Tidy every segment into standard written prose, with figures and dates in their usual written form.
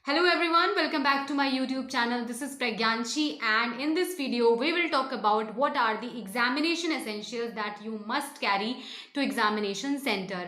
Hello everyone, welcome back to my YouTube channel. This is Pragyanshi and in this video we will talk about what are the examination essentials that you must carry to examination center.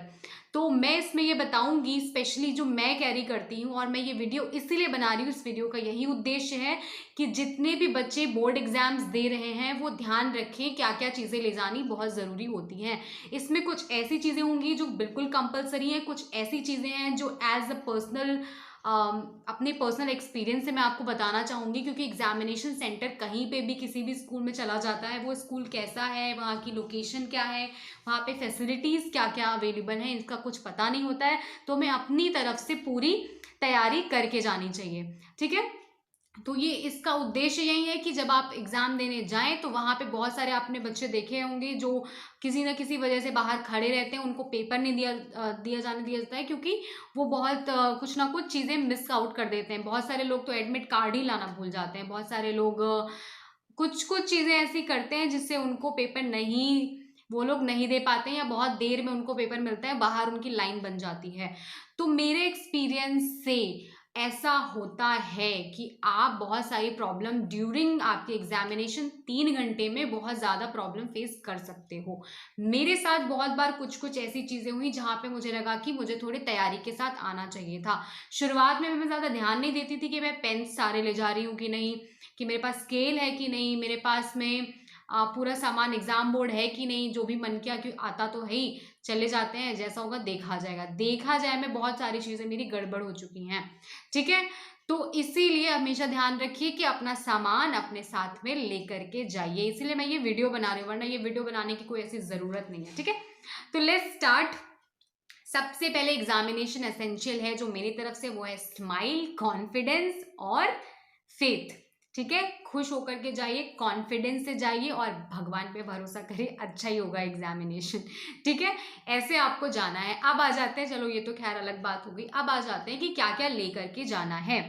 तो मैं इसमें ये बताऊंगी specially जो मैं carry करती हूँ, और मैं ये वीडियो इसीलिए बना रही हूँ। इस वीडियो का यही उद्देश्य है कि जितने भी बच्चे बोर्ड एग्जाम्स दे रहे हैं वो ध्यान रखें क्या क्या चीज़ें ले जानी बहुत ज़रूरी होती हैं। इसमें कुछ ऐसी चीज़ें होंगी जो बिल्कुल कंपलसरी हैं, कुछ ऐसी चीज़ें हैं जो एज अ पर्सनल अपने पर्सनल एक्सपीरियंस से मैं आपको बताना चाहूँगी, क्योंकि एग्जामिनेशन सेंटर कहीं पे भी किसी भी स्कूल में चला जाता है, वो स्कूल कैसा है, वहाँ की लोकेशन क्या है, वहाँ पे फैसिलिटीज़ क्या क्या अवेलेबल हैं, इसका कुछ पता नहीं होता है। तो मैं अपनी तरफ से पूरी तैयारी करके जानी चाहिए, ठीक है। तो ये इसका उद्देश्य यही है कि जब आप एग्ज़ाम देने जाएं तो वहाँ पे बहुत सारे आपने बच्चे देखे होंगे जो किसी न किसी वजह से बाहर खड़े रहते हैं, उनको पेपर नहीं दिया जाता है, क्योंकि वो बहुत कुछ ना कुछ चीज़ें मिस आउट कर देते हैं। बहुत सारे लोग तो एडमिट कार्ड ही लाना भूल जाते हैं। बहुत सारे लोग कुछ कुछ चीज़ें ऐसी करते हैं जिससे उनको पेपर नहीं, वो लोग नहीं दे पाते हैं, या बहुत देर में उनको पेपर मिलता है, बाहर उनकी लाइन बन जाती है। तो मेरे एक्सपीरियंस से ऐसा होता है कि आप बहुत सारी प्रॉब्लम ड्यूरिंग आपके एग्जामिनेशन 3 घंटे में बहुत ज़्यादा प्रॉब्लम फेस कर सकते हो। मेरे साथ बहुत बार कुछ कुछ ऐसी चीज़ें हुई जहाँ पे मुझे लगा कि मुझे थोड़ी तैयारी के साथ आना चाहिए था। शुरुआत में मैं ज़्यादा ध्यान नहीं देती थी कि मैं पेन सारे ले जा रही हूँ कि नहीं, कि मेरे पास स्केल है कि नहीं, मेरे पास में पूरा सामान एग्जाम बोर्ड है कि नहीं। जो भी मन किया, कि आता तो है ही, चले जाते हैं, जैसा होगा देखा जाएगा। देखा जाए में बहुत सारी चीज़ें मेरी गड़बड़ हो चुकी हैं, ठीक है। तो इसीलिए हमेशा ध्यान रखिए कि अपना सामान अपने साथ में लेकर के जाइए। इसीलिए मैं ये वीडियो बना रही हूँ, वरना ये वीडियो बनाने की कोई ऐसी ज़रूरत नहीं है, ठीक है। तो लेट्स स्टार्ट। सबसे पहले एग्जामिनेशन एसेंशियल है जो मेरी तरफ से, वो है स्माइल, कॉन्फिडेंस और फेथ, ठीक है। खुश होकर के जाइए, कॉन्फिडेंस से जाइए और भगवान पे भरोसा करिए, अच्छा ही होगा एग्जामिनेशन, ठीक है। ऐसे आपको जाना है। अब आ जाते हैं, चलो ये तो खैर अलग बात हो गई। अब आ जाते हैं कि क्या क्या लेकर के जाना है।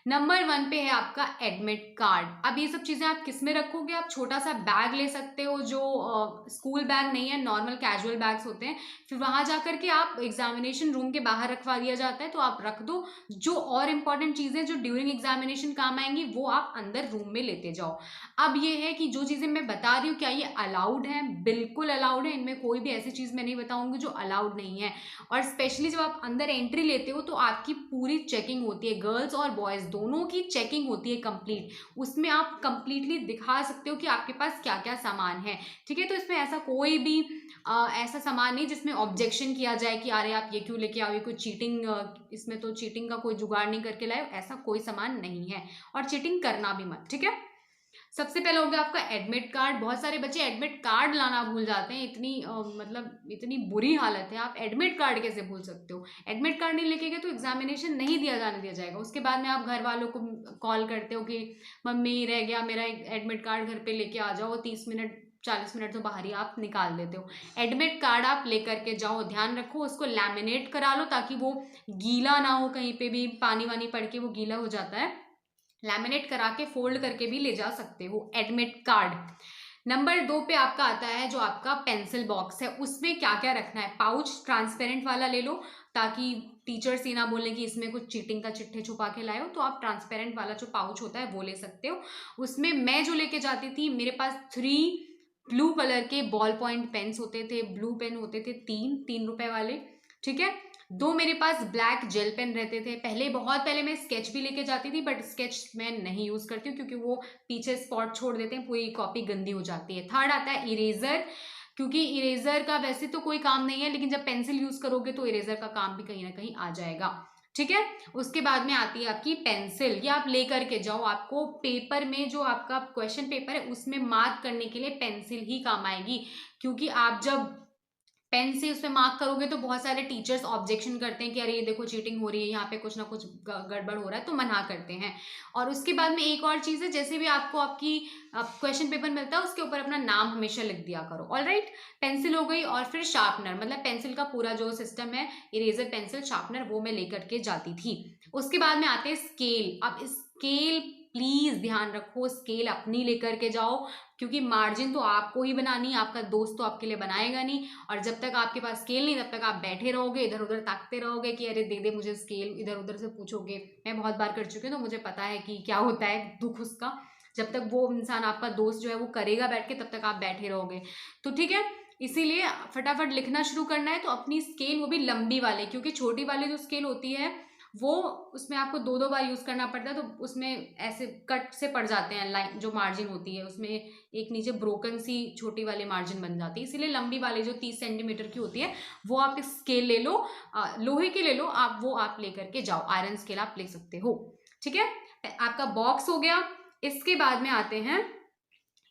नंबर 1 पे है आपका एडमिट कार्ड। अब ये सब चीज़ें आप किस में रखोगे? आप छोटा सा बैग ले सकते हो, जो स्कूल बैग नहीं है, नॉर्मल कैजुअल बैग्स होते हैं। फिर वहाँ जाकर के आप एग्जामिनेशन रूम के बाहर रखवा दिया जाता है, तो आप रख दो। जो और इम्पॉर्टेंट चीज़ें जो ड्यूरिंग एग्जामिनेशन काम आएंगी वो आप अंदर रूम में लेते जाओ। अब ये है कि जो चीज़ें मैं बता रही हूँ क्या ये अलाउड है? बिल्कुल अलाउड है। इनमें कोई भी ऐसी चीज़ मैं नहीं बताऊंगी जो अलाउड नहीं है। और स्पेशली जब आप अंदर एंट्री लेते हो तो आपकी पूरी चेकिंग होती है, गर्ल्स और बॉयज़ दोनों की चेकिंग होती है कंप्लीट। उसमें आप कंप्लीटली दिखा सकते हो कि आपके पास क्या क्या सामान है, ठीक है। तो इसमें ऐसा कोई भी ऐसा सामान नहीं जिसमें ऑब्जेक्शन किया जाए कि अरे आप ये क्यों लेके आओ, ये कोई चीटिंग, इसमें तो चीटिंग का कोई जुगाड़ नहीं करके लाए, ऐसा कोई सामान नहीं है। और चीटिंग करना भी मत, ठीक है। सबसे पहले हो गया आपका एडमिट कार्ड। बहुत सारे बच्चे एडमिट कार्ड लाना भूल जाते हैं। मतलब इतनी बुरी हालत है, आप एडमिट कार्ड कैसे भूल सकते हो? एडमिट कार्ड नहीं लेके गए तो एग्जामिनेशन नहीं दिया जाएगा। उसके बाद में आप घर वालों को कॉल करते हो कि मम्मी रह गया मेरा एडमिट कार्ड, घर पे लेके आ जाओ। 30 मिनट 40 मिनट तो बाहर ही आप निकाल देते हो। एडमिट कार्ड आप लेकर के जाओ, ध्यान रखो उसको लैमिनेट करा लो ताकि वो गीला ना हो, कहीं पे भी पानी वानी पड़ के वो गीला हो जाता है। लैमिनेट करा के फोल्ड करके भी ले जा सकते हो एडमिट कार्ड। नंबर 2 पे आपका आता है जो आपका पेंसिल बॉक्स है। उसमें क्या क्या रखना है? पाउच ट्रांसपेरेंट वाला ले लो, ताकि टीचर्स ये ना बोले कि इसमें कुछ चीटिंग का चिट्ठे छुपा के लाए हो। तो आप ट्रांसपेरेंट वाला जो पाउच होता है वो ले सकते हो। उसमें मैं जो लेके जाती थी, मेरे पास 3 ब्लू कलर के बॉल पॉइंट पेन्स होते थे। ब्लू पेन होते थे 3 रुपए वाले, ठीक है। 2 मेरे पास ब्लैक जेल पेन रहते थे। बहुत पहले मैं स्केच भी लेके जाती थी, बट स्केच मैं नहीं यूज करती हूँ क्योंकि वो पीछे स्पॉट छोड़ देते हैं, पूरी कॉपी गंदी हो जाती है। थर्ड आता है इरेजर, क्योंकि इरेजर का वैसे तो कोई काम नहीं है, लेकिन जब पेंसिल यूज करोगे तो इरेजर का काम भी कहीं ना कहीं आ जाएगा, ठीक है। उसके बाद में आती है आपकी पेंसिल। ये आप लेकर के जाओ। आपको पेपर में जो आपका क्वेश्चन पेपर है उसमें मार्क करने के लिए पेंसिल ही काम आएगी, क्योंकि आप जब पेन से उसमें मार्क करोगे तो बहुत सारे टीचर्स ऑब्जेक्शन करते हैं कि अरे ये देखो चीटिंग हो रही है, यहाँ पे कुछ ना कुछ गड़बड़ हो रहा है, तो मना करते हैं। और उसके बाद में एक और चीज़ है, जैसे भी आपको आपकी क्वेश्चन पेपर मिलता है उसके ऊपर अपना नाम हमेशा लिख दिया करो। ऑल राइट, पेंसिल हो गई। और फिर शार्पनर, मतलब पेंसिल का पूरा जो सिस्टम है, इरेजर, पेंसिल, शार्पनर, वो मैं लेकर के जाती थी। उसके बाद में आते हैं स्केल। अब स्केल प्लीज़ ध्यान रखो, स्केल अपनी लेकर के जाओ, क्योंकि मार्जिन तो आपको ही बनानी है, आपका दोस्त तो आपके लिए बनाएगा नहीं। और जब तक आपके पास स्केल नहीं, तब तक आप बैठे रहोगे, इधर उधर ताकते रहोगे कि अरे दे दे मुझे स्केल, इधर उधर से पूछोगे। मैं बहुत बार कर चुकी हूँ, तो मुझे पता है कि क्या होता है दुख उसका। जब तक वो इंसान आपका दोस्त जो है वो करेगा बैठ के, तब तक आप बैठे रहोगे। तो ठीक है, इसीलिए फटाफट लिखना शुरू करना है तो अपनी स्केल, वो भी लंबी वाले, क्योंकि छोटी वाली जो स्केल होती है वो, उसमें आपको दो दो बार यूज़ करना पड़ता है, तो उसमें ऐसे कट से पड़ जाते हैं लाइन, जो मार्जिन होती है उसमें एक नीचे ब्रोकन सी छोटी वाली मार्जिन बन जाती है। इसीलिए लंबी वाली जो 30 सेंटीमीटर की होती है वो आप स्केल ले लो, लोहे के ले लो आप, वो आप लेकर के जाओ, आयरन स्केल आप ले सकते हो। ठीक है, आपका बॉक्स हो गया। इसके बाद में आते हैं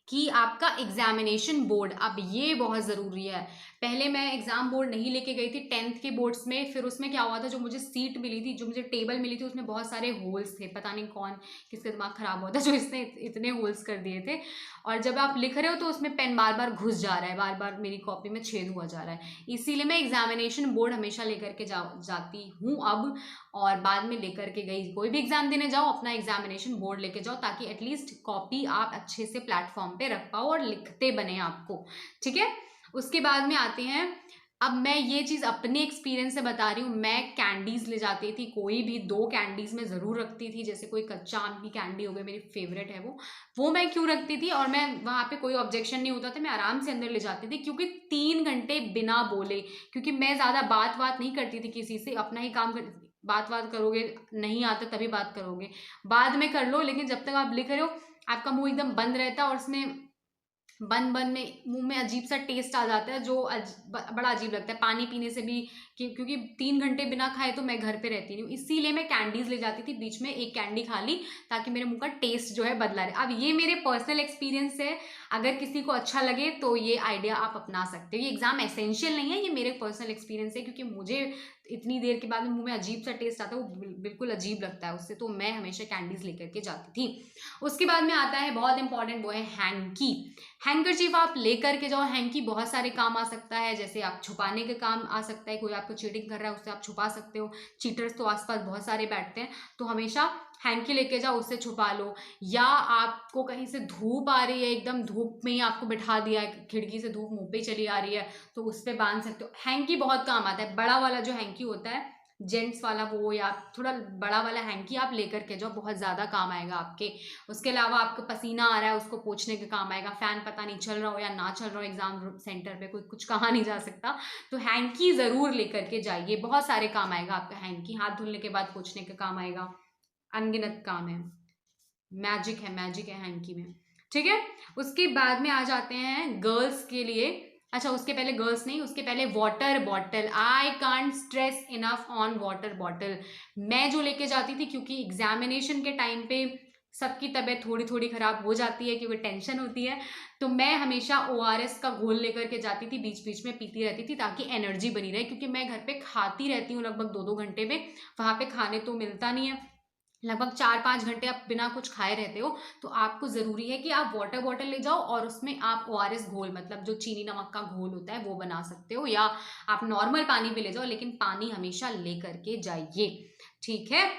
कि आपका एग्जामिनेशन बोर्ड। अब ये बहुत ज़रूरी है। पहले मैं एग्ज़ाम बोर्ड नहीं लेके गई थी 10th के बोर्ड्स में, फिर उसमें क्या हुआ था, जो मुझे सीट मिली थी, जो मुझे टेबल मिली थी, उसमें बहुत सारे होल्स थे। पता नहीं कौन, किसका दिमाग ख़राब हुआ था जो इसने इतने होल्स कर दिए थे। और जब आप लिख रहे हो तो उसमें पेन बार बार घुस जा रहा है, बार बार मेरी कॉपी में छेद हुआ जा रहा है। इसीलिए मैं एग्जामिनेशन बोर्ड हमेशा लेकर के जाती हूँ अब, और बाद में लेकर के गई। कोई भी एग्जाम देने जाओ अपना एग्जामिनेशन बोर्ड लेके जाओ, ताकि एटलीस्ट कॉपी आप अच्छे से प्लेटफॉर्म पे रख पाओ और लिखते बने आपको। ठीक है, उसके बाद में आते हैं, अब मैं ये चीज़ अपने एक्सपीरियंस से बता रही हूँ। मैं कैंडीज़ ले जाती थी, कोई भी 2 कैंडीज़ मैं ज़रूर रखती थी। जैसे कोई कच्चा आम की कैंडी हो गई, मेरी फेवरेट है वो मैं क्यों रखती थी, और मैं वहाँ पे कोई ऑब्जेक्शन नहीं होता था, मैं आराम से अंदर ले जाती थी, क्योंकि 3 घंटे बिना बोले, क्योंकि मैं ज़्यादा बात नहीं करती थी किसी से, अपना ही काम कर, बात करोगे, नहीं आता तभी बात करोगे, बाद में कर लो, लेकिन जब तक आप लिख रहे हो आपका मुंह एकदम बंद रहता है, और उसमें बंद में मुंह में अजीब सा टेस्ट आ जाता है, जो बड़ा अजीब लगता है पानी पीने से भी, क्योंकि 3 घंटे बिना खाए तो मैं घर पे रहती नहीं हूँ। इसीलिए मैं कैंडीज ले जाती थी, बीच में एक कैंडी खा ली, ताकि मेरे मुंह का टेस्ट जो है बदला रहे। अब ये मेरे पर्सनल एक्सपीरियंस है, अगर किसी को अच्छा लगे तो ये आइडिया आप अपना सकते हो। ये एग्जाम एसेंशियल नहीं है, ये मेरे पर्सनल एक्सपीरियंस है, क्योंकि मुझे इतनी देर के बाद मुंह में अजीब सा टेस्ट आता है, वो बिल्कुल अजीब लगता है उससे, तो मैं हमेशा कैंडीज लेकर के जाती थी। उसके बाद में आता है बहुत इंपॉर्टेंट, वो है हैंकी। हैंकरचीफ आप लेकर के जाओ। हैंकी बहुत सारे काम आ सकता है, जैसे आप छुपाने के काम आ सकता है, कोई आपको चीटिंग कर रहा है उससे आप छुपा सकते हो। चीटर्स तो आसपास बहुत सारे बैठते हैं, तो हमेशा हैंकी लेके जाओ, उससे छुपा लो। या आपको कहीं से धूप आ रही है, एकदम धूप में ही आपको बिठा दिया है, खिड़की से धूप मुंह पे चली आ रही है, तो उस पर बांध सकते हो। हैंकी बहुत काम आता है, बड़ा वाला जो हैंकी होता है जेंट्स वाला, वो या थोड़ा बड़ा वाला हैंकी आप लेकर के जाओ, बहुत ज़्यादा काम आएगा आपके। उसके अलावा आपको पसीना आ रहा है, उसको पोंछने के काम आएगा। फैन पता नहीं चल रहा हो या ना चल रहा हो, एग्जाम सेंटर पे कोई कुछ कहा नहीं जा सकता, तो हैंकी ज़रूर लेकर के जाइए, बहुत सारे काम आएगा आपका हैंकी। हाथ धुलने के बाद पोंछने के काम आएगा, अनगिनत काम है, मैजिक है हैंकी में। ठीक है, उसके बाद में आ जाते हैं गर्ल्स के लिए। अच्छा, उसके पहले गर्ल्स नहीं, उसके पहले water bottle. I can't stress enough on water bottle. मैं जो लेके जाती थी, क्योंकि एग्जामिनेशन के टाइम पे सबकी तबीयत थोड़ी थोड़ी खराब हो जाती है, क्योंकि टेंशन होती है, तो मैं हमेशा ORS का घोल लेकर के जाती थी, बीच बीच में पीती रहती थी, ताकि एनर्जी बनी रहे, क्योंकि मैं घर पे खाती रहती हूँ लगभग 2-2 घंटे में, वहाँ पे खाने तो मिलता नहीं है, लगभग 4-5 घंटे आप बिना कुछ खाए रहते हो, तो आपको ज़रूरी है कि आप वाटर बॉटल ले जाओ, और उसमें आप ORS घोल, मतलब जो चीनी नमक का घोल होता है वो बना सकते हो, या आप नॉर्मल पानी भी ले जाओ, लेकिन पानी हमेशा ले करके जाइए। ठीक है,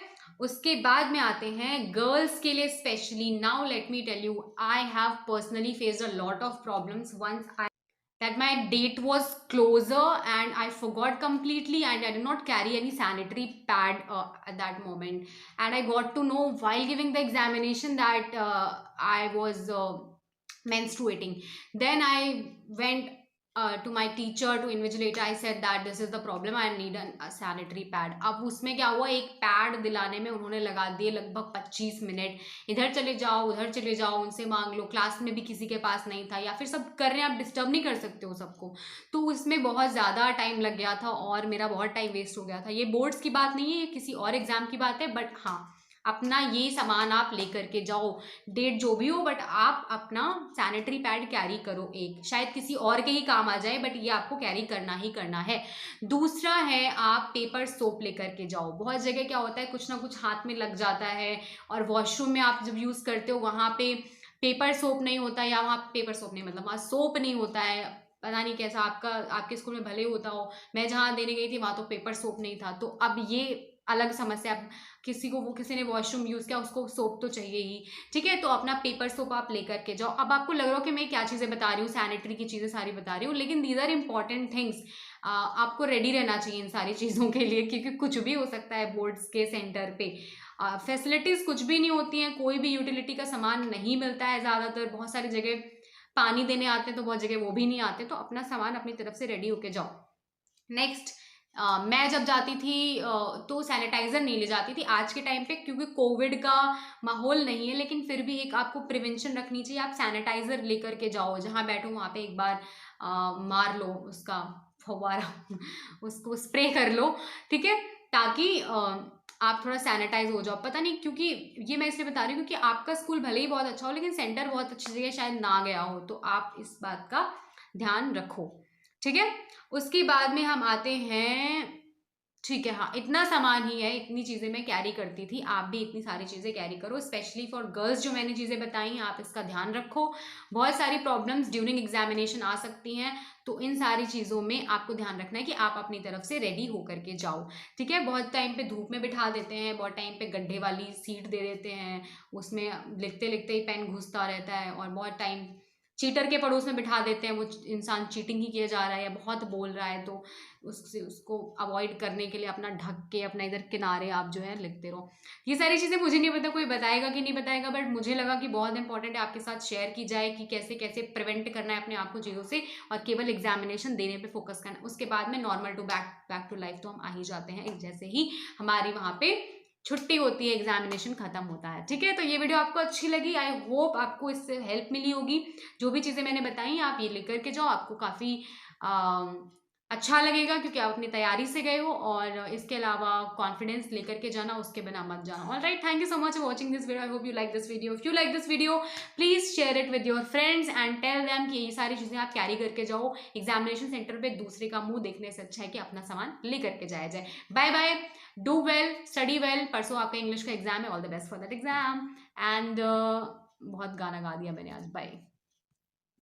उसके बाद में आते हैं गर्ल्स के लिए specially. Now let me tell you, I have personally faced a lot of problems once that my date was closer and I forgot completely, and I did not carry any sanitary pad at that moment, and I got to know while giving the examination that I was menstruating. Then I went to my teacher to invigilate. I said that this is the problem, I need a sanitary pad. अब उसमें क्या हुआ, एक pad दिलाने में उन्होंने लगा दिए लगभग 25 मिनट। इधर चले जाओ उधर चले जाओ, उनसे मांग लो, क्लास में भी किसी के पास नहीं था, या फिर सब कर रहे हैं, आप डिस्टर्ब नहीं कर सकते हो सबको, तो उसमें बहुत ज़्यादा टाइम लग गया था और मेरा बहुत टाइम वेस्ट हो गया था। ये बोर्ड्स की बात नहीं है, ये किसी और एग्जाम की बात है, बट हाँ, अपना ये सामान आप लेकर के जाओ, डेट जो भी हो, बट आप अपना सैनिटरी पैड कैरी करो एक, शायद किसी और के ही काम आ जाए, बट ये आपको कैरी करना ही करना है। दूसरा है, आप पेपर सोप लेकर के जाओ। बहुत जगह क्या होता है, कुछ ना कुछ हाथ में लग जाता है, और वॉशरूम में आप जब यूज़ करते हो वहाँ पे पेपर सोप नहीं होता, या वहाँ पेपर सोप नहीं, मतलब वहाँ सोप नहीं होता है, पता नहीं कैसा, आपके स्कूल में भले होता हो, मैं जहाँ देने गई थी वहाँ तो पेपर सोप नहीं था। तो अब ये अलग समस्या। किसी को, वो किसी ने वॉशरूम यूज़ किया, उसको सोप तो चाहिए ही, ठीक है। तो अपना पेपर सोप आप लेकर के जाओ। अब आपको लग रहा हो कि मैं क्या चीज़ें बता रही हूँ, सैनिटरी की चीज़ें सारी बता रही हूँ, लेकिन दीज आर इंपॉर्टेंट थिंग्स। आपको रेडी रहना चाहिए इन सारी चीज़ों के लिए, क्योंकि कुछ भी हो सकता है बोर्ड्स के सेंटर पे। फैसिलिटीज़ कुछ भी नहीं होती हैं, कोई भी यूटिलिटी का सामान नहीं मिलता है ज़्यादातर। बहुत सारी जगह पानी देने आते हैं तो बहुत जगह वो भी नहीं आते, तो अपना सामान अपनी तरफ से रेडी होके जाओ। नेक्स्ट, मैं जब जाती थी तो सैनिटाइज़र नहीं ले जाती थी आज के टाइम पे, क्योंकि कोविड का माहौल नहीं है, लेकिन फिर भी एक आपको प्रिवेंशन रखनी चाहिए। आप सैनिटाइज़र लेकर के जाओ, जहाँ बैठो वहाँ पे एक बार मार लो उसका फव्वारा उसको स्प्रे कर लो, ठीक है, ताकि आप थोड़ा सैनिटाइज हो जाओ। पता नहीं, क्योंकि ये मैं इसलिए बता रही हूँ क्योंकि आपका स्कूल भले ही बहुत अच्छा हो, लेकिन सेंटर बहुत अच्छी जगह शायद ना गया हो, तो आप इस बात का ध्यान रखो, ठीक है। उसके बाद में हम आते हैं, ठीक है, हाँ, इतना सामान ही है, इतनी चीज़ें मैं कैरी करती थी, आप भी इतनी सारी चीज़ें कैरी करो। स्पेशली फॉर गर्ल्स जो मैंने चीज़ें बताई हैं, आप इसका ध्यान रखो। बहुत सारी प्रॉब्लम्स ड्यूरिंग एग्जामिनेशन आ सकती हैं, तो इन सारी चीज़ों में आपको ध्यान रखना है कि आप अपनी तरफ से रेडी होकर के जाओ, ठीक है। बहुत टाइम पे धूप में बिठा देते हैं, बहुत टाइम पे गड्ढे वाली सीट दे देते हैं, उसमें लिखते लिखते ही पेन घुसता रहता है, और बहुत टाइम चीटर के पड़ोस में बिठा देते हैं, वो इंसान चीटिंग ही किया जा रहा है या बहुत बोल रहा है, तो उससे उसको अवॉइड करने के लिए अपना ढक के अपना इधर किनारे आप जो है लिखते रहो। ये सारी चीज़ें मुझे नहीं पता कोई बताएगा कि नहीं बताएगा, बट मुझे लगा कि बहुत इंपॉर्टेंट है आपके साथ शेयर की जाए कि कैसे कैसे प्रिवेंट करना है अपने आप को चीज़ों से, और केवल एग्जामिनेशन देने पे फोकस करना है। उसके बाद में normal to back to life तो हम आ ही जाते हैं, जैसे ही हमारी वहाँ पे छुट्टी होती है, एग्जामिनेशन खत्म होता है, ठीक है। तो ये वीडियो आपको अच्छी लगी, आई होप आपको इससे हेल्प मिली होगी। जो भी चीज़ें मैंने बताई आप ये लेकर के जाओ, आपको काफ़ी अच्छा लगेगा, क्योंकि आप अपनी तैयारी से गए हो। और इसके अलावा कॉन्फिडेंस लेकर के जाना, उसके बिना मत जाना। Alright, thank you so much for watching this video. I hope you like this video. If you like this video, please share it with your friends and tell them कि ये सारी चीज़ें आप कैरी करके जाओ। एग्जामिनेशन सेंटर पे दूसरे का मुंह देखने से अच्छा है कि अपना सामान लेकर के जाया जाए। Bye bye, do well, study well. परसों आपका इंग्लिश का एग्जाम है, all the best for that exam. And बहुत गाना गा दिया मैंने आज, बाय।